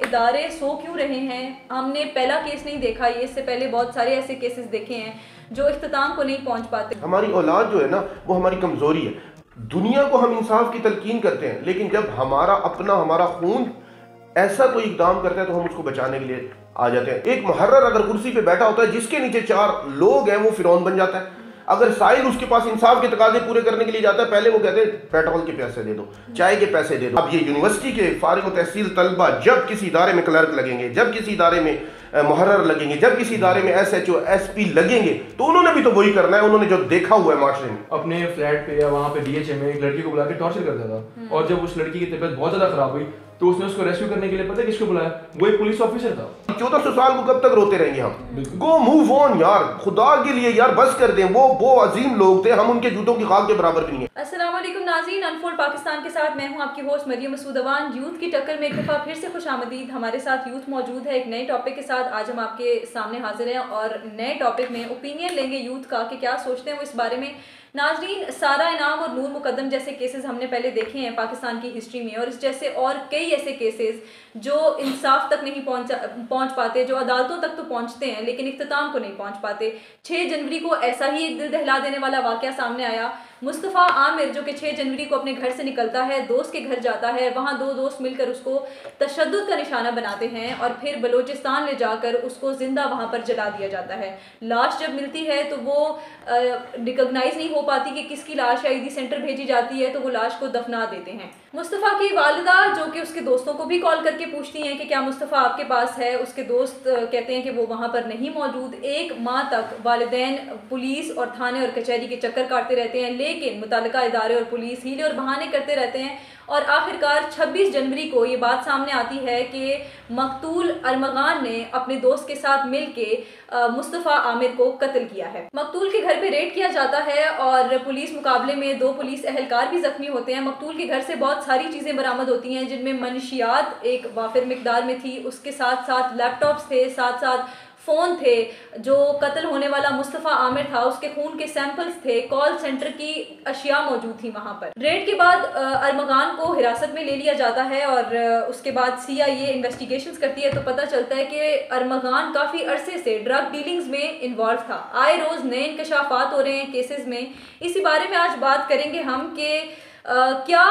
इदारे सो क्यों रहे हैं। हमने पहला केस नहीं देखा, ये इससे पहले बहुत सारे ऐसे केसेस देखे हैं जो इख्तिताम को नहीं पहुंच पाते। हमारी औलाद जो है ना वो हमारी कमजोरी है। दुनिया को हम इंसाफ की तलकीन करते हैं, लेकिन जब हमारा खून ऐसा कोई इकदाम करता है तो हम उसको बचाने के लिए आ जाते हैं। एक मुहर्रर अगर कुर्सी पे बैठा होता है, जिसके नीचे 4 लोग हैं, वो फिरौन बन जाता है। अगर साहिल उसके पास इंसाफ के तकाजे पूरे करने के लिए जाता है, पहले वो कहते हैं पेट्रोल के पैसे दे दो, चाय के पैसे दे दो। अब ये यूनिवर्सिटी के फारिग व तहसील तलबा जब किसी इदारे में क्लर्क लगेंगे, जब किसी इदारे में मुहर्रर लगेंगे, जब किसी इदारे में SHO SP लगेंगे, तो उन्होंने भी तो वही करना है। उन्होंने जो देखा हुआ है माशरे में, अपने फ्लैट पे या वहाँ पे DHA में एक लड़की को बुला के टॉर्चर करता था, और जब उस लड़की की तबीयत बहुत ज्यादा खराब हुई तो उसने उसको रेस्क्यू करने के लिए पता है किसको बुलाया? वो एक पुलिस ऑफिसर था। 1400 साल को कब तक रोते रहेंगे हम? गो मूव ऑन यार, खुदा के लिए यार बस कर दें। वो अजीम लोग थे, हम उनके जूतों की खाक के बराबर भी नहीं है। अस्सलाम वालेकुम नाज़रीन, अनफोल्ड पाकिस्तान के साथ मैं हूं आपकी होस्ट मरियम मसूद अवान। यूथ की टक्कर में एक दफ़ा फिर से खुशामदीद। हमारे साथ यूथ मौजूद है एक नए टॉपिक के साथ। आज हम आपके सामने हाजिर हैं और नए टॉपिक में ओपिनियन लेंगे यूथ का कि क्या सोचते हैं वो इस बारे में। नाजरीन, सारा इनाम और नूर मुकद्दम जैसे केसेस हमने पहले देखे हैं पाकिस्तान की हिस्ट्री में, और इस जैसे और कई ऐसे केसेस जो इंसाफ तक नहीं पहुंच पाते, जो अदालतों तक तो पहुंचते हैं लेकिन इख्तिताम को नहीं पहुंच पाते। 6 जनवरी को ऐसा ही एक दिल दहला देने वाला वाकया सामने आया। मुस्तफ़ा आमिर जो कि 6 जनवरी को अपने घर से निकलता है, दोस्त के घर जाता है, वहाँ 2 दोस्त मिलकर उसको तशद्दुद का निशाना बनाते हैं और फिर बलूचिस्तान ले जाकर उसको जिंदा वहाँ पर जला दिया जाता है। लाश जब मिलती है तो वो रिकॉग्नाइज नहीं हो पाती कि किसकी लाश है। ईदी सेंटर भेजी जाती है तो वो लाश को दफना देते हैं। मुस्तफ़ा की वालिदा जो कि उसके दोस्तों को भी कॉल करके पूछती हैं कि क्या मुस्तफ़ा आपके पास है। उसके दोस्त कहते हैं कि वो वहाँ पर नहीं मौजूद। 1 माह तक वालिदैन पुलिस और थाने और कचहरी के चक्कर काटते रहते हैं, लेकिन मुतल्लिका इदारे और पुलिस हीले और बहाने करते रहते हैं। और आखिरकार 26 जनवरी को ये बात सामने आती है कि मकतूल अरमगान ने अपने दोस्त के साथ मिलके मुस्तफ़ा आमिर को कत्ल किया है। मकतूल के घर पे रेड किया जाता है और पुलिस मुकाबले में 2 पुलिस एहलकार भी जख्मी होते हैं। मकतूल के घर से बहुत सारी चीज़ें बरामद होती हैं, जिनमें मनशियात एक वाफिर मिकदार में थी, उसके साथ साथ लैपटॉप्स थे, साथ साथ फ़ोन थे। जो कत्ल होने वाला मुस्तफ़ा आमिर था उसके खून के सैंपल्स थे, कॉल सेंटर की अशिया मौजूद थी वहाँ पर। रेड के बाद अरमगान को हिरासत में ले लिया जाता है और उसके बाद CIA इन्वेस्टिगेशंस करती है तो पता चलता है कि अरमगान काफ़ी अरसे से ड्रग डीलिंग्स में इन्वॉल्व था। आए रोज़ नए इंकशाफात हो रहे हैं केसेस में। इसी बारे में आज बात करेंगे हम कि क्या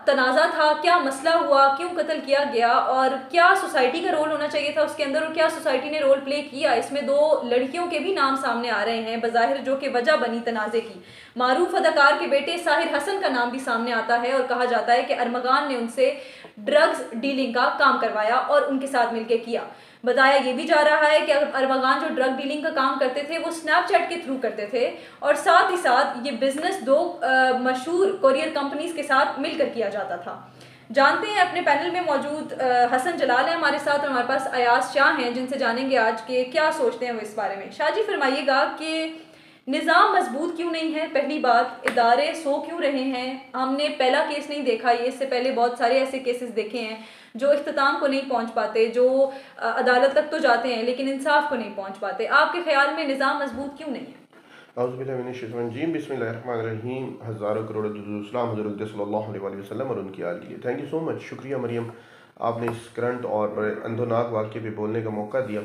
तनाज़ा था, क्या मसला हुआ, क्यों कत्ल किया गया और क्या सोसाइटी का रोल होना चाहिए था उसके अंदर और क्या सोसाइटी ने रोल प्ले किया। इसमें 2 लड़कियों के भी नाम सामने आ रहे हैं बज़ाहिर, जो कि वजह बनी तनाज़े की। मारूफ अदाकार के बेटे साहिर हसन का नाम भी सामने आता है और कहा जाता है कि अरमगान ने उनसे ड्रग्स डीलिंग का काम करवाया और उनके साथ मिलकर किया। बताया ये भी जा रहा है कि अरमगान जो ड्रग डीलिंग का काम करते थे वो स्नैपचैट के थ्रू करते थे और साथ ही साथ ये बिजनेस 2 मशहूर कोरियर कंपनीज के साथ मिलकर किया जाता था। जानते हैं, अपने पैनल में मौजूद हसन जलाल है हमारे साथ और हमारे पास अयाज शाह हैं, जिनसे जानेंगे आज के क्या सोचते हैं वो इस बारे में। शाह जी फरमाइएगा कि निज़ाम मजबूत क्यों नहीं है, पहली बात। इदारे सो क्यों रहे हैं। हमने पहला केस नहीं देखा, ये इससे पहले बहुत सारे ऐसे केसेस देखे हैं जो इख्तिताम को नहीं पहुंच पाते, जो अदालत तक तो जाते हैं लेकिन इंसाफ को नहीं पहुंच पाते। आपके ख्याल में निज़ाम मजबूत क्यों नहीं है? बिस्मिल्लाहिर्रहमानिर्रहीम। हज़ारों करोड़ सलाम हज़रत सल्लल्लाहु अलैहि वसल्लम और उनकी आल के लिए। थैंक यू सो मच, शुक्रिया मरियम, आपने इस करंट और बड़े अंधोनाक वाक़े पे बोलने का मौका दिया।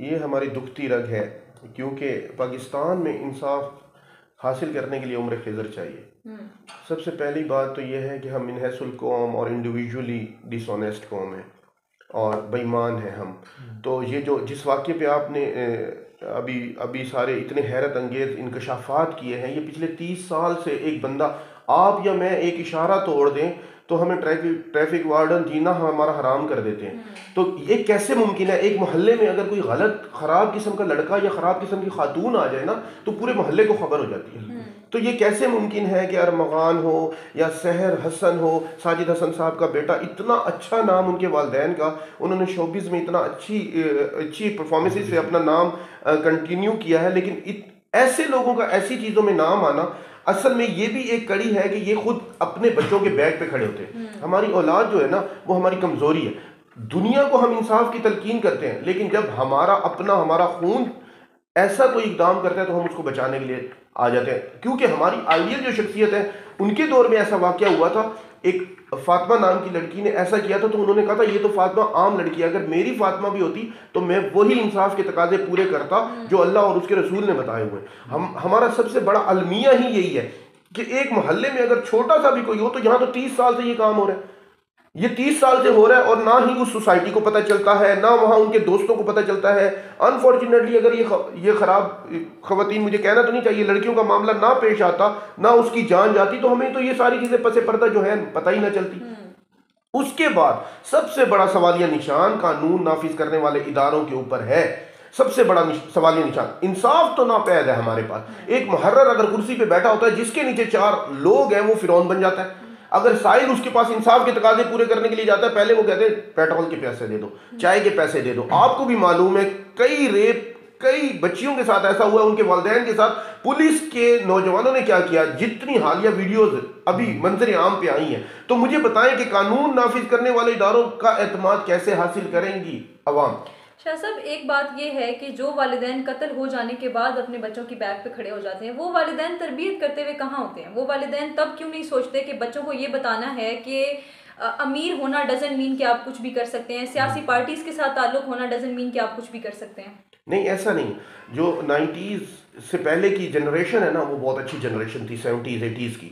ये हमारी दुखती रग है, क्योंकि पाकिस्तान में इंसाफ हासिल करने के लिए उम्र खिज़र चाहिए। सबसे पहली बात तो यह है कि हम इनहैसुल कौम और इंडिविजुअली डिसऑनेस्ट कौम है और बेईमान है हम। तो ये जो जिस वाक़े पे आपने अभी सारे इतने हैरत अंगेज इंकशाफात किए हैं, ये पिछले 30 साल से एक बंदा, आप या मैं एक इशारा तोड़ दें तो हमें ट्रैफिक वार्डन जीना हमारा हराम कर देते हैं। तो ये कैसे मुमकिन है? एक मोहल्ले में अगर कोई गलत ख़राब किस्म का लड़का या ख़राब किस्म की खातून आ जाए ना तो पूरे मोहल्ले को खबर हो जाती है। तो ये कैसे मुमकिन है कि अरमगान हो या सहर हसन हो, साजिद हसन साहब का बेटा, इतना अच्छा नाम उनके वालिदैन का, उन्होंने शोबिज़ में इतना अच्छी परफॉर्मेंस से अपना नाम कंटिन्यू किया है, लेकिन ऐसे लोगों का ऐसी चीज़ों में नाम आना असल में ये भी एक कड़ी है कि ये खुद अपने बच्चों के बैग पे खड़े होते हैं। हमारी औलाद जो है ना वो हमारी कमजोरी है। दुनिया को हम इंसाफ की तलकीन करते हैं, लेकिन जब हमारा खून ऐसा कोई इकदाम करता है तो हम उसको बचाने के लिए आ जाते हैं, क्योंकि हमारी आइडियल जो शख्सियत है, उनके दौर में ऐसा वाक़या हुआ था। एक फातिमा नाम की लड़की ने ऐसा किया था, तो उन्होंने कहा था ये तो फातिमा आम लड़की है, अगर मेरी फातिमा भी होती तो मैं वही इंसाफ के तकाजे पूरे करता जो अल्लाह और उसके रसूल ने बताए हुए। हमारा सबसे बड़ा अलमिया ही यही है कि एक मोहल्ले में अगर छोटा सा भी कोई हो, तो यहाँ तो 30 साल से ये काम हो रहा है, ये 30 साल से हो रहा है, और ना ही उस सोसाइटी को पता चलता है, ना वहाँ उनके दोस्तों को पता चलता है। अनफॉर्चुनेटली अगर ये खराब खवातीन, मुझे कहना तो नहीं चाहिए, लड़कियों का मामला ना पेश आता, ना उसकी जान जाती, तो हमें तो ये सारी चीज़ें पसे पर्दा जो है पता ही ना चलती। उसके बाद सबसे बड़ा सवालिया निशान कानून नाफिज करने वाले इदारों के ऊपर है। सबसे बड़ा सवालिया निशान, इंसाफ तो नापैद है हमारे पास। एक मुहर्रर अगर कुर्सी पे बैठा होता है, जिसके नीचे 4 लोग हैं, वो फिरौन बन जाता है। अगर साहिल उसके पास इंसाफ के तकाजे पूरे करने के लिए जाता है, पहले वो कहते हैं पेट्रोल के पैसे दे दो, चाय के पैसे दे दो। आपको भी मालूम है कई रेप, कई बच्चियों के साथ ऐसा हुआ, उनके वालिदैन के साथ। पुलिस के नौजवानों ने क्या किया, जितनी हालिया वीडियोज अभी मंजर आम पे आई हैं, तो मुझे बताएं कि कानून नाफिज करने वाले इदारों का एतमाद कैसे हासिल करेंगी अवाम। शाह साहब, एक बात ये है कि जो वालिदैन कत्ल हो जाने के बाद अपने बच्चों की बैक पे खड़े हो जाते हैं, वो वालिदैन तरबियत करते हुए कहाँ होते हैं? वो वालिदैन तब क्यों नहीं सोचते कि बच्चों को ये बताना है कि अमीर होना डजंट मीन कि आप कुछ भी कर सकते हैं, सियासी पार्टीज के साथ ताल्लुक होना डजंट मीन कि आप कुछ भी कर सकते हैं? नहीं, ऐसा नहीं। जो 90s से पहले की जनरेशन है ना, वो बहुत अच्छी जनरेशन थी, 70s 80s की,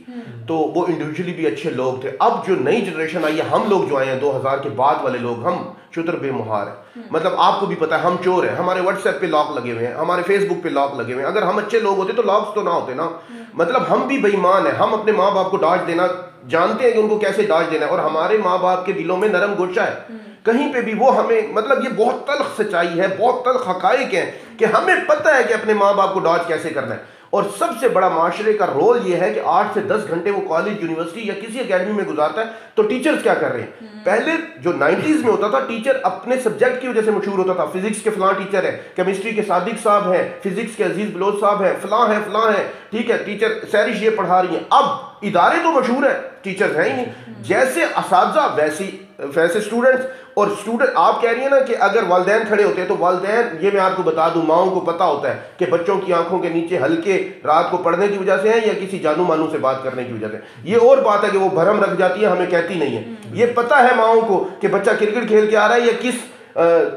तो वो इंडिविजुअली भी अच्छे लोग थे। अब जो नई जनरेशन आई है, हम लोग जो आए हैं 2000 के बाद वाले लोग, हम शुतर बेमुहार है। मतलब आपको भी पता है हम चोर हैं, हमारे व्हाट्सएप पे लॉक लगे हुए हैं, हमारे फेसबुक पे लॉक लगे हुए हैं। अगर हम अच्छे लोग होते तो लॉक्स तो ना होते ना। मतलब हम भी बेईमान है, हम अपने माँ बाप को डांट देना जानते हैं कि उनको कैसे डांट देना है, और हमारे माँ बाप के दिलों में नरम गुच्छा है। कहीं पे भी वो हमें, मतलब ये बहुत तल्ख सच्चाई है, बहुत तल्ख हकाइक है कि हमें पता है कि अपने माँ बाप को डॉज कैसे करना है। और सबसे बड़ा माशरे का रोल ये है कि 8 से 10 घंटे वो कॉलेज, यूनिवर्सिटी या किसी एकेडमी में गुजारता है, तो टीचर्स क्या कर रहे हैं? पहले जो 90s में होता था, टीचर अपने सब्जेक्ट की वजह से मशहूर होता था। फिजिक्स के फलां टीचर है, केमिस्ट्री के सादिक साहब हैं, फिजिक्स के अजीज बलोच साहब हैं, फलां है, ठीक है, टीचर सैरिश ये पढ़ा रही हैं। अब इदारे तो मशहूर है, टीचर्स हैं ही नहीं। जैसे असातिज़ा वैसे स्टूडेंट्स। और स्टूडेंट, आप कह रही है ना कि अगर वालिदैन खड़े होते हैं, तो वालिदैन, ये मैं आपको बता दूं, माओं को पता होता है कि बच्चों की आंखों के नीचे हल्के रात को पढ़ने की वजह से हैं या किसी जानू मानू से बात करने की वजह से। ये और बात है कि वो भरम रख जाती है, हमें कहती नहीं है। ये पता है माओं को कि बच्चा क्रिकेट खेल के आ रहा है या किस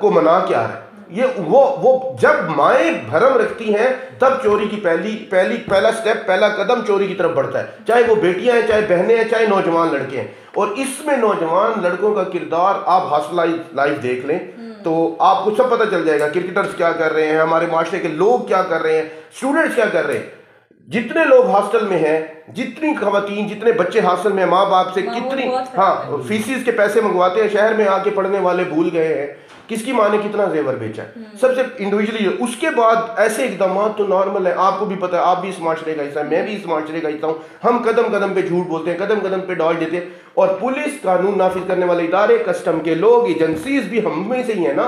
को मना के आ रहा है। ये वो जब माएँ भरम रखती हैं, तब चोरी की पहला स्टेप, पहला कदम चोरी की तरफ बढ़ता है। चाहे वो बेटियां हैं, चाहे बहनें हैं, चाहे नौजवान लड़के हैं। और इसमें नौजवान लड़कों का किरदार आप हॉस्टल लाइफ देख लें तो आपको सब पता चल जाएगा। क्रिकेटर्स क्या कर रहे हैं, हमारे माशरे के लोग क्या कर रहे हैं, स्टूडेंट्स क्या कर रहे हैं। जितने लोग हॉस्टल में हैं, जितनी खवातीन, जितने बच्चे हॉस्टल में माँ बाप से कितनी फीसिस के पैसे मंगवाते हैं, शहर में आके पढ़ने वाले भूल गए हैं किसकी माँ ने कितना जेवर बेचा है, सबसे इंडिविजुअली। उसके बाद ऐसे इकदाम तो नॉर्मल है, आपको भी पता है, आप भी इस माशरे का हिस्सा है, मैं भी इस माशरे का हिस्सा हूँ। हम कदम कदम पे झूठ बोलते हैं, कदम कदम पे डॉल देते हैं। और पुलिस, कानून नाफिज करने वाले इदारे, कस्टम के लोग, एजेंसीज भी हम में से ही है ना,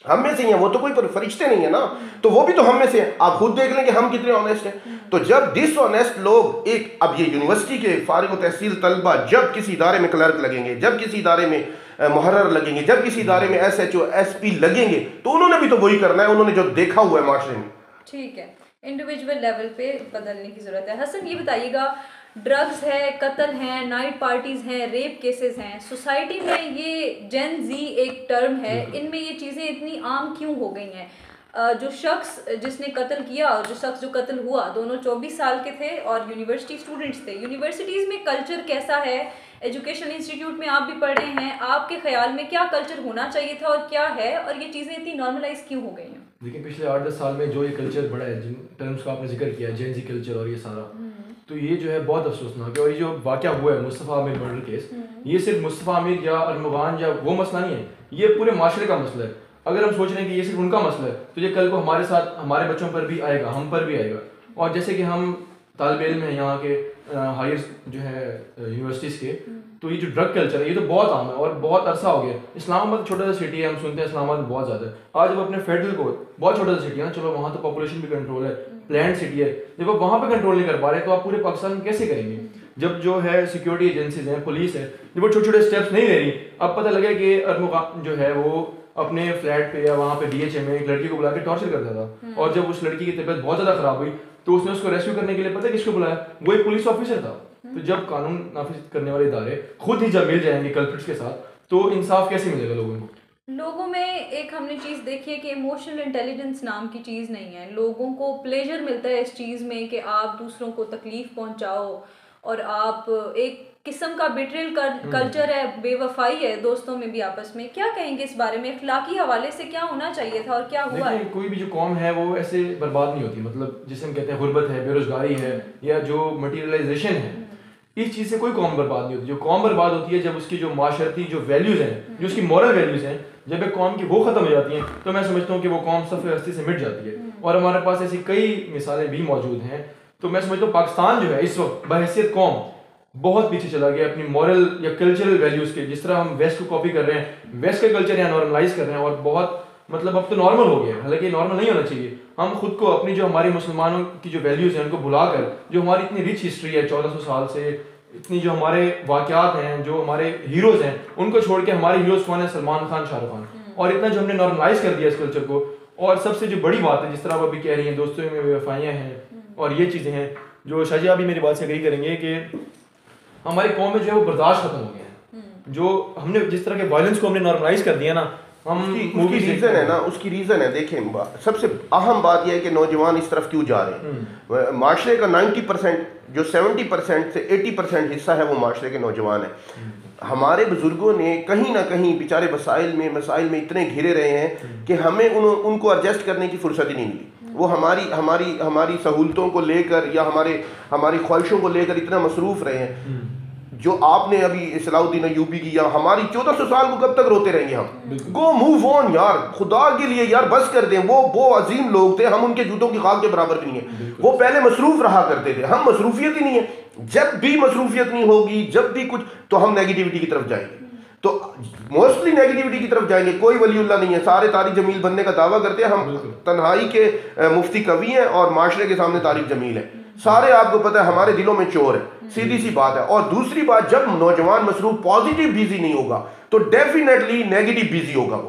हम में से ही है। वो तो कोई फरिश्ते नहीं है ना, तो वो भी तो हम में से है। आप खुद देख लें कि हम कितने ऑनेस्ट हैं। तो जब डिसऑनेस्ट लोग, एक अब ये यूनिवर्सिटी के फारिग तहसील तलबा जब किसी इदारे में क्लर्क लगेंगे, जब किसी इदारे में मुहर्रर लगेंगे, जब किसी इदारे में SHO SP लगेंगे, तो उन्होंने भी तो वही करना है, उन्होंने जो देखा हुआ है माशरे में। ठीक है, इंडिविजुअल लेवल पे बदलने की जरूरत है। हसन, ये बताइएगा, ड्रग्स है, कत्ल हैं, नाइट पार्टीज हैं, रेप केसेस हैं, सोसाइटी में ये जेन जी एक टर्म है, इनमें ये चीज़ें इतनी आम क्यों हो गई हैं? जो शख्स जिसने कत्ल किया और जो शख्स जो कत्ल हुआ, दोनों 24 साल के थे और यूनिवर्सिटी स्टूडेंट्स थे। यूनिवर्सिटीज़ में कल्चर कैसा है? एजुकेशन इंस्टीट्यूट में आप भी पढ़ रहे हैं, आपके ख्याल में क्या कल्चर होना चाहिए था और क्या है, और ये चीज़ें इतनी नॉर्मलाइज क्यों हो गई हैं? देखिए, पिछले 8-10 साल में जो ये कल्चर बढ़ा है, जिन टर्म्स का आपने जिक्र किया, जेन जी कल्चर और ये सारा, तो ये जो है बहुत अफसोसनाक है। और ये जो वाक़या हुआ है मुस्तफ़ा आमिर मर्डर केस, ये सिर्फ मुस्तफ़ा आमिर या अरमगान या वो मसला नहीं है, ये पूरे माशरे का मसला है। अगर हम सोच रहे हैं कि ये सिर्फ उनका मसला है, तो ये कल को हमारे साथ, हमारे बच्चों पर भी आएगा, हम पर भी आएगा। और जैसे कि हम तालिब इल्म हैं यहाँ के हायर जो है यूनिवर्सिटीज़ के, तो ये जो ड्रग कल्चर है ये तो बहुत आम है और बहुत अरसा हो गया। इस्लामाबाद छोटा सा सिटी है, हम सुनते हैं इस्लामाबाद बहुत ज़्यादा है। आज जब अपने फेडरल कोर्ट, बहुत छोटा सा सिटी है, चलो वहाँ तो पॉपुलेशन भी कंट्रोल है, प्लान्ड सिटी है, जब आप वहाँ पे कंट्रोल नहीं कर पा रहे तो आप पूरे पाकिस्तान में कैसे करेंगे? जब जो है सिक्योरिटी एजेंसीज हैं, पुलिस है, जब वो छोटे छोटे स्टेप्स नहीं ले रही, अब पता लगे कि अरमुगान जो है वो अपने फ्लैट पे या वहाँ पे डीएचए में एक लड़की को बुला के टॉर्चर करता था, और जब उस लड़की की तबीयत बहुत ज़्यादा ख़राब हुई तो उसने उसको रेस्क्यू करने के लिए पता है किसको बुलाया, वो एक पुलिस ऑफिसर था। तो जब कानून नाफिज करने वाले इदारे खुद ही जब मिल जाएंगे कल्प्रिट्स के साथ, तो इंसाफ कैसे मिलेगा लोगों को? लोगों में एक हमने चीज़ देखी है कि इमोशनल इंटेलिजेंस नाम की चीज़ नहीं है। लोगों को प्लेजर मिलता है इस चीज़ में कि आप दूसरों को तकलीफ पहुंचाओ, और आप एक किस्म का बिट्रेल कल्चर है, बेवफाई है दोस्तों में भी आपस में। क्या कहेंगे इस बारे में, अखलाकी हवाले से क्या होना चाहिए था और क्या हुआ है? कोई भी जो कौम है वो ऐसे बर्बाद नहीं होती, मतलब जिसे हम कहते हैं गुर्बत है, बेरोजगारी है, या जो मटीरियलाइजेशन है, इस चीज़ से कोई कौम बर्बाद नहीं होती। जो कौम बर्बाद होती है जब उसकी जो माशरती जो वैल्यूज़ हैं, जो उसकी मॉरल वैल्यूज़ हैं, जब एक कौम की वो ख़त्म हो जाती हैं, तो मैं समझता हूँ कि वो कौम सफ़े हस्ती से मिट जाती है। और हमारे पास ऐसी कई मिसालें भी मौजूद हैं। तो मैं समझता हूँ पाकिस्तान जो है इस वक्त बहैसियत कौम बहुत पीछे चला गया अपनी मॉरल या कल्चरल वैल्यूज़ के। जिस तरह हम वेस्ट को कॉपी कर रहे हैं, वेस्ट का कल्चर यहाँ नॉर्मलाइज कर रहे हैं, और बहुत मतलब अब तो नॉर्मल हो गया है, हालांकि नॉर्मल नहीं होना चाहिए। हम खुद को अपनी जो हमारी मुसलमानों की जो वैल्यूज़ हैं उनको भुलाकर, जो हमारी इतनी रिच हिस्ट्री है 1400 साल से, इतनी जो हमारे वाक़यात हैं, जो हमारे हीरोज़ हैं, उनको छोड़ के हमारे हीरोज़ कौन है? सलमान खान, शाहरुख खान। और इतना जो हमने नॉर्मलाइज कर दिया इस कल्चर को। और सबसे जो बड़ी बात है, जिस तरह आप अभी कह रही हैं दोस्तों में बेवफाइयाँ हैं और ये चीज़ें हैं, जो शाजी आप भी मेरी बात से एग्री करेंगे कि हमारी कौम में जो है वो बर्दाश्त खत्म हो गया है। जो हमने जिस तरह के वायलेंस को हमने नॉर्मलाइज कर दिया ना, हम उसकी रीज़न है ना, उसकी रीज़न है। देखें, सबसे अहम बात यह है कि नौजवान इस तरफ क्यों जा रहे हैं। माशरे का 90%, जो 70% से 80% हिस्सा है वो माशरे के नौजवान हैं। हमारे बुजुर्गों ने कहीं ना कहीं बेचारे मसाइल में इतने घिरे रहे हैं कि हमें उनको एडजस्ट करने की फुर्सत ही नहीं मिली। वो हमारी सहूलतों को लेकर या हमारी ख्वाहिशों को लेकर इतना मसरूफ़ रहे हैं। जो आपने अभी सलाउद्दीन अय्यूबी की, या हमारी 1400 साल को कब तक रोते रहेंगे हम? गो मूव ऑन यार, खुदा के लिए यार बस कर दें। वो अजीम लोग थे, हम उनके जूतों की खाक के बराबर भी नहीं है। वो पहले मसरूफ रहा करते थे, हम मसरूफियत ही नहीं है। जब भी मसरूफियत नहीं होगी, जब भी कुछ, तो हम नेगेटिविटी की तरफ जाएंगे, तो मोस्टली नेगेटिविटी की तरफ जाएंगे। कोई वलीउल्लाह नहीं है, सारे तारिक जमील बनने का दावा करते हैं। हम तन्हाई के मुफ्ती कवि हैं और माशरे के सामने तारिक जमील है। सारे आपको पता है हमारे दिलों में चोर है, सीधी सी बात है। और दूसरी बात, जब नौजवान मसरूफ पॉजिटिव बिजी नहीं होगा तो डेफिनेटली नेगेटिव बिजी होगा।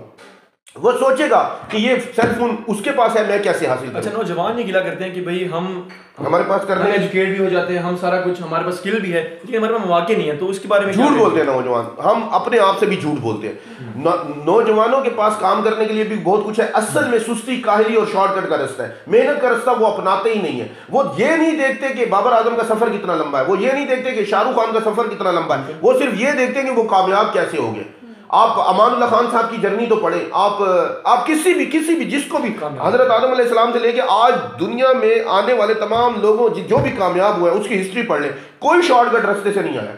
वो सोचेगा कि ये सेलफोन उसके पास है, मैं कैसे हासिल करूं। अच्छा, नौजवान ये गिला करते हैं कि भाई हमारे पास करने एजुकेट भी हो जाते हैं, हम सारा कुछ, हमारे पास स्किल भी है, लेकिन हमारे पास मौके नहीं है। तो उसके बारे में झूठ बोलते हैं नौजवान, हम अपने आप से भी झूठ बोलते हैं। नौजवानों के पास काम करने के लिए भी बहुत कुछ है। असल में सुस्ती, काहली और शॉर्टकट का रास्ता है। मेहनत का रास्ता वो अपनाते ही नहीं है। वो ये नहीं देखते कि बाबर आजम का सफर कितना लंबा है, वो ये नहीं देखते कि शाहरुख खान का सफर कितना लंबा है। वो सिर्फ ये देखते हैं कि वो कामयाब कैसे हो गए। आप अमानुल्लाह खान साहब की जर्नी तो पढ़े, आप किसी भी जिसको भी हजरत आदम अलैहिस्सलाम से लेके आज दुनिया में आने वाले तमाम लोगों जो भी कामयाब हुए उसकी हिस्ट्री पढ़ ले। कोई शॉर्टकट रास्ते से नहीं आया,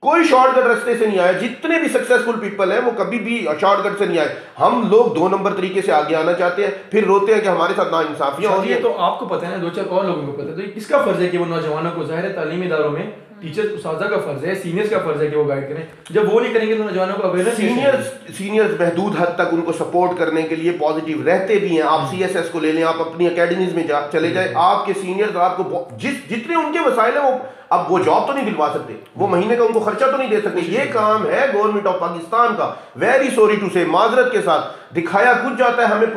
कोई शॉर्टकट रास्ते से नहीं आया। जितने भी सक्सेसफुल पीपल हैं वो कभी भी शॉर्टकट से नहीं आए। हम लोग 2 नंबर तरीके से आगे आना चाहते हैं, फिर रोते हैं कि हमारे साथ नाइंसाफियां हो रही है। तो आपको पता है ना, 2-4 और लोगों को पता है, तो किसका फर्ज है कि वो नौजवानों को, ज़ाहिर है तालीमी इदारों में टीचर्स उस्तादा का फर्ज है, सीनियर्स का फर्ज है कि वो गाइड करें। जब वो नहीं करेंगे तो नौजवानों को अवेयरनेस, सीनियर्स महदूद हद तक उनको सपोर्ट करने के लिए पॉजिटिव रहते भी हैं। आप CSS को ले लें, आप अपनी अकेडमीज में चले जाए, आपके सीनियर्स आपको जितने उनके वसाइल है, अब वो जॉब तो नहीं दिलवा सकते, वो महीने का उनको खर्चा तो नहीं दे सकते। ये काम है गवर्नमेंट ऑफ पाकिस्तान का। वेरी सॉरी टू से, माजरत के साथ दिखाया कुछ जाता है। हमें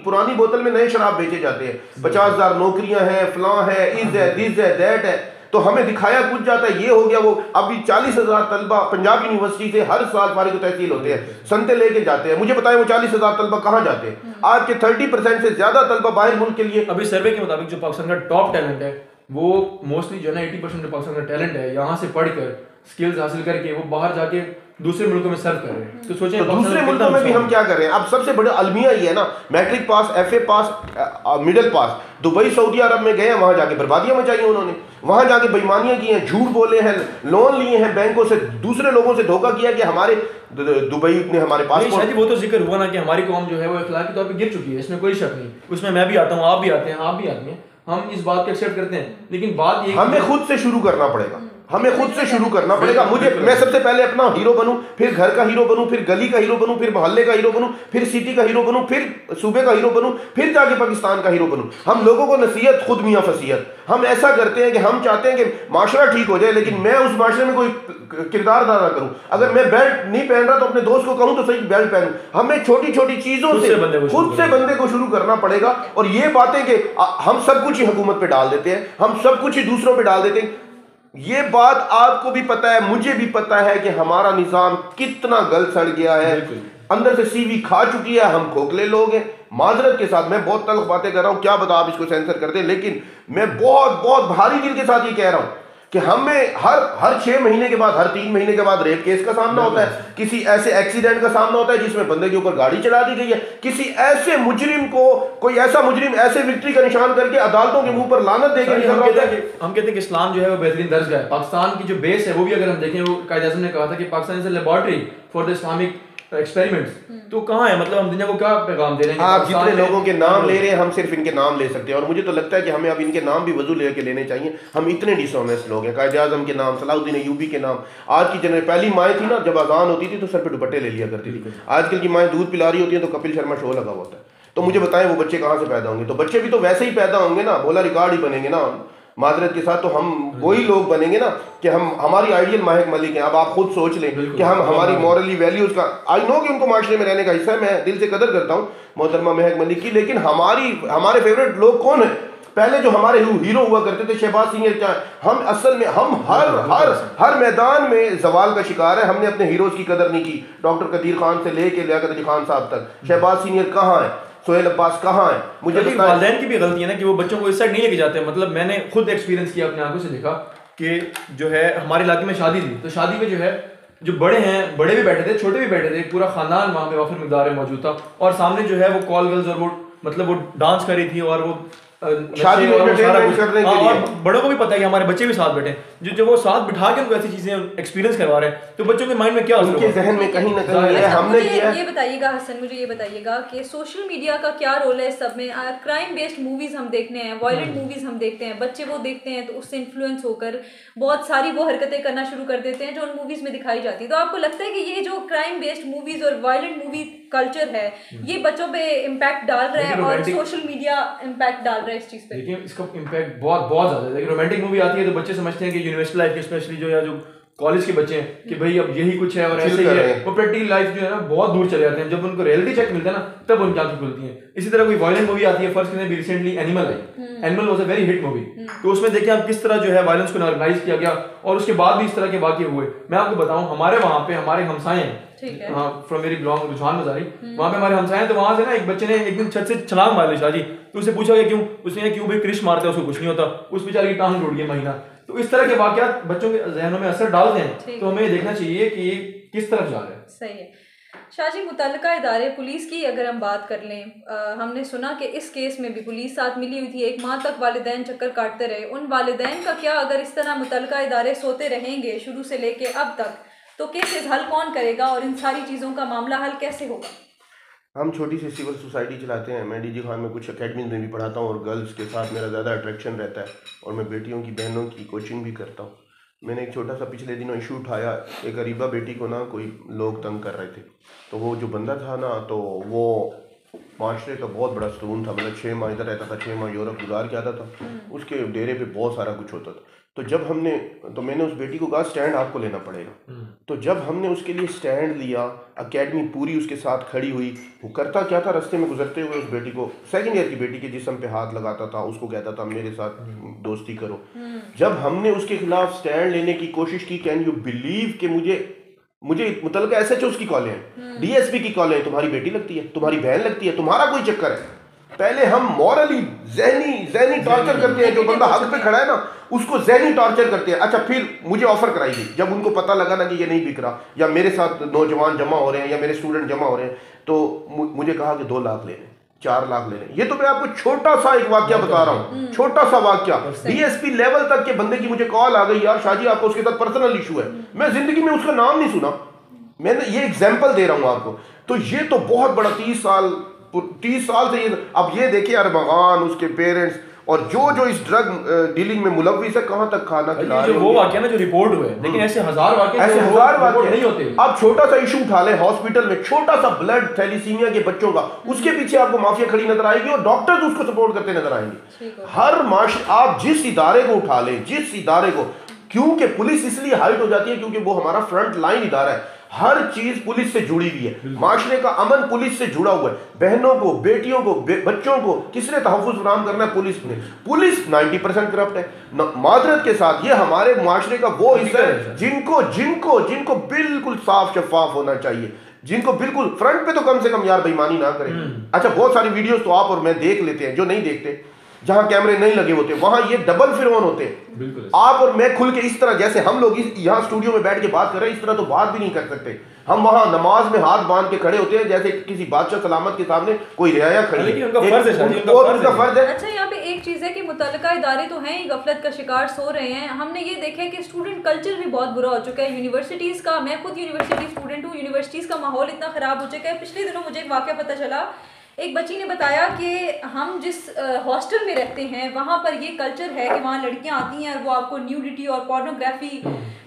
पुरानी बोतल में नए शराब बेचे जाते हैं। 50,000 नौकरियां हैं, फलां है, इज है, दिस है, दैट है, तो हमें दिखाया कुछ जाता है। ये हो गया वो। अभी 40,000 तलबा पंजाब यूनिवर्सिटी से हर साल फारिग तहसील होते हैं, संते लेके जाते हैं। मुझे बताएं वो 40,000 तलबा कहाँ जाते हैं? आज के 30% से ज्यादा तलबा बाहर मुल्क के लिए। अभी सर्वे के मुताबिक जो पाकिस्तान का टॉप टैलेंट है वो मोस्टली जो है ना 80% जो पाकिस्तान का टैलेंट है यहाँ से पढ़कर स्किल्स हासिल करके वो बाहर जाके दूसरे मुल्कों में सर्व कर रहे हैं। तो सोचें तो दूसरे मुल्कों में भी हम क्या कर रहे हैं? अब सबसे बड़ा अलमिया ही है ना, मैट्रिक पास, FA पास, मिडिल पास, दुबई सऊदी अरब में गए हैं, वहां जाके बर्बादियां मचाई उन्होंने, वहां जाके बेईमानियां की हैं, झूठ बोले हैं, लोन लिए हैं बैंकों से, दूसरे लोगों से धोखा किया कि हमारे दुबई ने हमारे पासपोर्ट। शायद वो तो जिक्र हुआ ना कि हमारी कौम जो है वो अखलाकी तौर पर गिर चुकी है, इसमें कोई शक नहीं। उसमें मैं भी आता हूँ, आप भी आते हैं, आप भी आते हैं, हम इस बात को एक्सेप्ट करते हैं। लेकिन बात ये हमें खुद से शुरू करना पड़ेगा। हमें खुद से शुरू करना पड़ेगा। मैं सबसे पहले अपना हीरो बनूं, फिर घर का हीरो बनूं, फिर गली का हीरो बनूं, फिर मोहल्ले का हीरो बनूं, फिर सिटी का हीरो बनूं, फिर सूबे का हीरो बनूं, फिर जाके पाकिस्तान का हीरो बनूं। हम लोगों को नसीहत खुद मियाँ फसीहत। हम ऐसा करते हैं कि हम चाहते हैं कि माशरा ठीक हो जाए, लेकिन मैं उस माशरे में कोई किरदार अदा ना करूं। अगर मैं बेल्ट नहीं पहन रहा तो अपने दोस्त को कहूं तो सही बेल्ट पहनूं। हमें छोटी छोटी चीजों से खुद से बंदे को शुरू करना पड़ेगा। और ये बातें कि हम सब कुछ ही हुकूमत पे डाल देते हैं, हम सब कुछ ही दूसरों पे डाल देते हैं, ये बात आपको भी पता है, मुझे भी पता है कि हमारा निजाम कितना गल सड़ गया है, अंदर से सीवी खा चुकी है। हम खोखले लोग हैं, माजरत के साथ मैं बहुत तल्ख बातें कर रहा हूं, क्या बता आप इसको सेंसर करते हैं, लेकिन मैं बहुत बहुत भारी दिल के साथ ये कह रहा हूं कि हमें हर 6 महीने के बाद, हर 3 महीने के बाद रेप केस का सामना होता है, किसी ऐसे एक्सीडेंट का सामना होता है जिसमें बंदे के ऊपर गाड़ी चला दी गई है, किसी ऐसे मुजरिम को कोई ऐसा मुजरिम ऐसे विक्ट्री का निशान करके अदालतों के मुंह पर लानत देकर निकल रहा होता है। हम कहते हैं कि इस्लाम जो है वो बेहतरीन दर्ज है। पाकिस्तान की जो बेस है वो भी अगर हम देखें, वो कायद आज़म ने कहा था कि Pakistan is a laboratory for the Islamic experiments. तो कहाँ है, मतलब हम दुनिया को क्या पैगाम दे रहे हैं? आप जितने लोगों के नाम ले रहे हैं, हम सिर्फ इनके नाम ले सकते हैं, और मुझे तो लगता है कि हमें अब इनके नाम भी वजू लेके लेने चाहिए। हम इतने डिसऑनेस्ट लोग हैं। कायद आज़म के नाम, सलाहुद्दीन अय्यूबी के नाम, आज की जनरेशन, पहली माएँ थी ना, जब अजान होती थी तो सर पे दुपट्टे ले लिया करती थी। आजकल की माएँ दूध पिला रही होती है तो कपिल शर्मा शो लगा होता है। तो मुझे बताएं वो बच्चे कहाँ से पैदा होंगे? तो बच्चे भी तो वैसे ही पैदा होंगे ना, बोला रिकॉर्ड ही बनेंगे ना माजरत के साथ। तो हम वही लोग बनेंगे ना कि हमारी आइडियल महक मलिक हैं। अब आप खुद सोच लें कि हम हमारी मॉरली वैल्यूज का, आई नो कि उनको माशरे में रहने का हिस्सा है, मैं दिल से कदर करता हूँ मोहतरमा महक मलिक की, लेकिन हमारे फेवरेट लोग कौन है? पहले जो हमारे हीरो हुआ करते थे, शहबाज सिंह, क्या हम असल में हम हर मैदान में जवाल का शिकार है। हमने अपने हीरोज की कदर नहीं की। डॉक्टर कदीर खान से लेके लियाकत अली खान साहब तक, शहबाज सिंह कहाँ है, सोहेल अब्बास कहाँ है? मुझे वालिदैन की भी गलती है ना कि वो बच्चों को इस साइड नहीं लेके जाते। मतलब मैंने खुद एक्सपीरियंस किया, अपने आंखों से देखा कि जो है हमारे इलाके में शादी थी, तो शादी में जो है जो बड़े हैं, बड़े भी बैठे थे, छोटे भी बैठे थे, पूरा खानदान वहाँ पे वाफिर मिकदार में मौजूद था, और सामने जो है वो कॉल गर्ल्स और वो मतलब वो डांस कर रही थी, और वो शादी में करने के लिए, और बड़ों को भी पता है कि हमारे बच्चे भी साथ बैठे, जो वो साथ बिठा के उनको ऐसी चीजें एक्सपीरियंस करवा रहे हैं, तो बच्चों के माइंड में क्या असर होगा? उनके जहन में कहीं ना कहीं हमने किया। ये बताइएगा हसन, मुझे ये बताइएगा कि सोशल मीडिया का क्या रोल है सब में? क्राइम बेस्ड मूवीज हम देखते हैं, वायलेंट मूवीज हम देखते हैं, बच्चे वो देखते हैं तो उससे इन्फ्लुएंस होकर बहुत सारी वो हरकतें करना शुरू कर देते हैं जो उन मूवीज में दिखाई जाती है। तो आपको लगता है कि ये जो क्राइम बेस्ड मूवीज और वायलेंट मूवी कल्चर है, ये बच्चों पे इम्पैक्ट डाल रहा है और सोशल मीडिया इम्पैक्ट डाल रहा है इस चीज पे? देखिए इसका इम्पैक्ट बहुत ज्यादा है। रोमांटिक मूवी आती है तो बच्चे समझते हैं कि यूनिवर्सिटी लाइफ के, स्पेशली जो कॉलेज के बच्चे हैं, कि भाई अब यही कुछ है और ऐसे ही है, वो प्रैक्टिकल लाइफ जो है ना बहुत दूर चले जाते हैं। जब उनको रियलिटी चेक मिलता है ना, तब उनकी आंखें खुलती हैं। इसी तरह कोई वायलेंट मूवी आती है, फर्स्ट में भी recently animal I, animal was a very hit movie, तो उसमें देखिए आप किस तरह जो है वायलेंस को नॉर्मलाइज किया गया, और उसके बाद भी इस तरह के वाकये हुए। मैं आपको बताऊं, हमारे वहाँ पे हमारे हमसाए हैं, फ्रॉम वेरी लॉन्ग रुझान मजारी, वहाँ पे हमारे हमसाए हैं, तो वहाँ से ना एक बच्चे ने एक दिन छत से छलांग मार ली शादी, तो उससे पूछा गया क्यों, उसने क्यों भाई क्रिश मारता है, उसको कुछ नहीं होता, उस बेचारे की टांग टूट गई महीना। तो इस तरह के वाकयात बच्चों के जहनों में असर डालते हैं, तो हमें ये देखना चाहिए कि ये किस तरफ जा रहा है। सही है शाहजी। मुतल्लिका इदारे पुलिस की अगर हम बात कर लें, हमने सुना कि इस केस में भी पुलिस साथ मिली हुई थी, 1 माह तक वालिदैन चक्कर काटते रहे। उन वालिदैन का क्या, अगर इस तरह मुतल्लिका इदारे सोते रहेंगे शुरू से लेके अब तक, तो केसेस हल कौन करेगा और इन सारी चीज़ों का मामला हल कैसे होगा? हम छोटी सी सिविल सोसाइटी चलाते हैं। मैं डीजी खान में कुछ अकेडमीज में भी पढ़ाता हूँ और गर्ल्स के साथ मेरा ज़्यादा अट्रैक्शन रहता है, और मैं बेटियों की, बहनों की कोचिंग भी करता हूँ। मैंने एक छोटा सा पिछले दिनों इशू उठाया, एक गरीबा बेटी को ना कोई लोग तंग कर रहे थे, तो वो जो बंदा था ना, तो वो माशरे का बहुत बड़ा सतून था। मतलब 6 माह इधर रहता था, 6 माह यूरोप गुजार के आता था, उसके डेरे पे बहुत सारा कुछ होता था। तो मैंने उस बेटी को कहा स्टैंड आपको लेना पड़ेगा। तो जब हमने उसके लिए स्टैंड लिया, एकेडमी पूरी उसके साथ खड़ी हुई। वो करता क्या था, रास्ते में गुजरते हुए उस बेटी को, 2nd ईयर की बेटी के जिस्म पे हाथ लगाता था, उसको कहता था मेरे साथ दोस्ती करो। जब हमने उसके खिलाफ स्टैंड लेने की कोशिश की, कैन यू बिलीव कि मुझे मुतल्लिका एसएचओ की कॉलें हैं, डीएसपी की कॉलें हैं, तुम्हारी बेटी लगती है, तुम्हारी बहन लगती है, तुम्हारा कोई चक्कर है। पहले हम मॉरली जहनी टॉर्चर करते हैं, जो बंदा हक पे खड़ा है ना उसको जहनी टॉर्चर करते हैं। अच्छा, फिर मुझे ऑफर कराई गई, जब उनको पता लगा ना कि ये नहीं बिक रहा, या मेरे साथ नौजवान जमा हो रहे हैं या मेरे स्टूडेंट जमा हो रहे हैं, तो मुझे कहा कि 2 लाख ले लें, 4 लाख ले लें। ये तो मैं आपको छोटा सा एक वाक्या बता रहा हूँ, छोटा सा वाक्या। डीएसपी लेवल तक के बंदे की मुझे कॉल आ गई, यार शाहजी आपको उसके साथ पर्सनल इशू है। मैं जिंदगी में उसका नाम नहीं सुना, मैंने ये एग्जाम्पल दे रहा हूँ आपको। तो ये तो बहुत बड़ा 30 साल से ये। अब ये देखिए अरबगान, उसके पेरेंट्स, और जो इस ड्रग डीलिंग में मुलव्विस है कहाँ तक खाना खिला रहे हैं। वो वाकया ना जो रिपोर्ट हुए, लेकिन ऐसे हजार वाकये नहीं होते। आप छोटा सा इशू उठा लें, हॉस्पिटल में छोटा सा ब्लड थैलीसीमिया के बच्चों का, उसके पीछे आपको माफिया खड़ी नजर आएगी और डॉक्टर्स उसको सपोर्ट करते नजर आएंगे। हर आप जिस इदारे को उठा लें, जिस इदारे को, क्योंकि पुलिस इसलिए हाइट हो जाती है क्योंकि वो हमारा फ्रंट लाइन इदारा है, हर चीज पुलिस से जुड़ी हुई है, माशरे का अमन पुलिस से जुड़ा हुआ है। बहनों को, बेटियों को, बच्चों को किसने तहफ़्फ़ुज़ फराहम करना है? पुलिस ने। पुलिस 90% करप्ट है मादरत के साथ। ये हमारे माशरे का वो हिस्सा है जिनको जिनको जिनको बिल्कुल साफ शफाफ होना चाहिए, जिनको बिल्कुल फ्रंट पे तो कम से कम यार बेईमानी ना करें। अच्छा, बहुत सारी वीडियोस तो आप और मैं देख लेते हैं, जो नहीं देखते, जहां कैमरे नहीं लगे होते वहां ये डबल फिरौन होते हैं। आप और मैं खुल के इस तरह, जैसे हम लोग यहाँ स्टूडियो में बैठ के बात कर रहे हैं, इस तरह तो बात भी नहीं कर सकते। हम वहां नमाज में हाथ बांध के खड़े होते हैं जैसे किसी बादशाह सलामत के सामने कोई रियाया खड़ी है, उनका फर्ज है। अच्छा, यहाँ पे एक चीज है कि मुतल्लिका इदारे तो हैं ही गफलत का शिकार, सो रहे हैं। हमने ये देखा है कि स्टूडेंट कल्चर भी बहुत बुरा हो चुका है यूनिवर्सिटीज का। मैं खुद यूनिवर्सिटी स्टूडेंट हूँ, यूनिवर्सिटीज का माहौल इतना खराब हो चुका है। पिछले दिनों मुझे एक वाकया पता चला, एक बच्ची ने बताया कि हम जिस हॉस्टल में रहते हैं वहाँ पर ये कल्चर है कि वहाँ लड़कियाँ आती हैं और वो आपको न्यूडिटी और पोर्नोग्राफी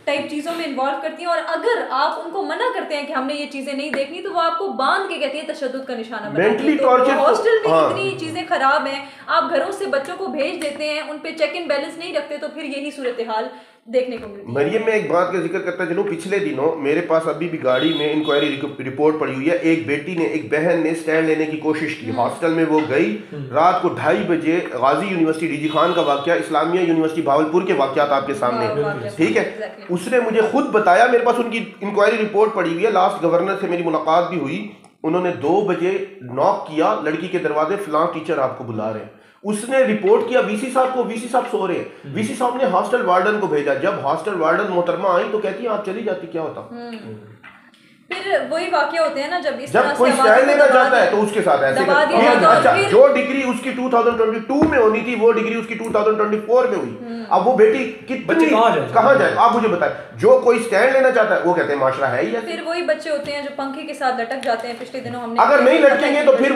टाइप चीज़ों में इन्वॉल्व करती हैं, और अगर आप उनको मना करते हैं कि हमने ये चीज़ें नहीं देखनी तो वो आपको बांध के कहती है तशद्दुद का निशाना बनाती है। तो हॉस्टल में इतनी चीज़ें खराब हैं, आप घरों से बच्चों को भेज देते हैं, उन पे चेक इन बैलेंस नहीं रखते, तो फिर यही सूरत हाल देखने को मिलती है। मरियम, मैं एक बात का जिक्र करता चलूं, पिछले दिनों मेरे पास अभी भी गाड़ी में इंक्वायरी रिपोर्ट पड़ी हुई है। एक बेटी ने, एक बहन ने स्टैंड लेने की कोशिश की, हॉस्टल में वो गई, रात को 2:30 बजे गाजी यूनिवर्सिटी डीजी खान का वाकया, इस्लामिया यूनिवर्सिटी भावलपुर के वाकयात आपके सामने, ठीक है। उसने मुझे खुद बताया, मेरे पास उनकी इंक्वायरी रिपोर्ट पड़ी हुई है। लास्ट गवर्नर से मेरी मुलाकात भी हुई, उन्होंने 2 बजे नॉक किया लड़की के दरवाजे, फलां टीचर आपको बुला रहे हैं। उसने रिपोर्ट किया वीसी साहब को, वीसी साहब सो रहे हैं। वीसी साहब ने हॉस्टल वार्डन को भेजा, जब हॉस्टल वार्डन मोहतरमा आई तो कहती है आप चली जाती, क्या होता। फिर वही वाकया होते हैं ना, जब कोई स्टैंड लेना चाहता है तो उसके साथ ऐसे अच्छा, जो डिग्री उसकी 2022 में होनी थी वो डिग्री उसकी 2024 में हुई। अब वो बेटी कहाँ जाए आप मुझे बताएं। जो कोई स्टैंड लेना चाहता है वो कहते हैं माशरा है ही। फिर वही बच्चे होते हैं जो पंखे के साथ लटक जाते हैं। पिछले दिनों हमने, अगर नहीं लटकेंगे तो फिर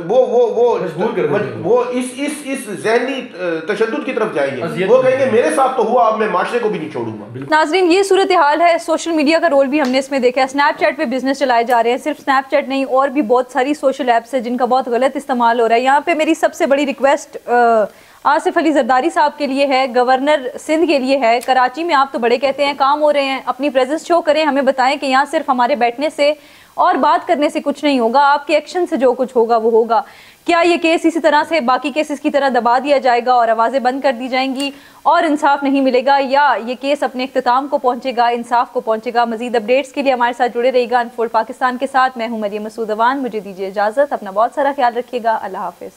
वो इस ज़हनी तशद्दुद की तरफ जाएंगे। वो कहेंगे मेरे साथ तो हुआ, अब मैं माशरे को भी नहीं छोड़ूंगा। नाज़रीन, ये सूरत हाल है। सोशल मीडिया का रोल भी हमने इसमें देखा है। स्नैपचैट पे बिजनेस चलाए जा रहे हैं, सिर्फ स्नैपचैट नहीं और भी बहुत सारी सोशल ऐप्स है जिनका बहुत गलत इस्तेमाल हो रहा है। यहाँ पे मेरी सबसे बड़ी रिक्वेस्ट आसिफ अली जरदारी साहब के लिए है, गवर्नर सिंध के लिए है। कराची में आप तो बड़े कहते हैं, काम हो रहे हैं, अपनी प्रेजेंस शो करें, हमें बताएं कि यहाँ सिर्फ हमारे बैठने से और बात करने से कुछ नहीं होगा, आपके एक्शन से जो कुछ होगा वो होगा। क्या ये केस इसी तरह से बाकी केसेस की तरह दबा दिया जाएगा और आवाज़ें बंद कर दी जाएंगी और इंसाफ नहीं मिलेगा, या ये केस अपने इख्तिताम को पहुंचेगा, इंसाफ को पहुंचेगा? मजीद अपडेट्स के लिए हमारे साथ जुड़े रहिएगा अनफोल्ड पाकिस्तान के साथ। मैं हूं मरियम मसूद अवान, मुझे दीजिए इजाज़त। अपना बहुत सारा ख्याल रखिएगा। अल्लाह हाफिज़।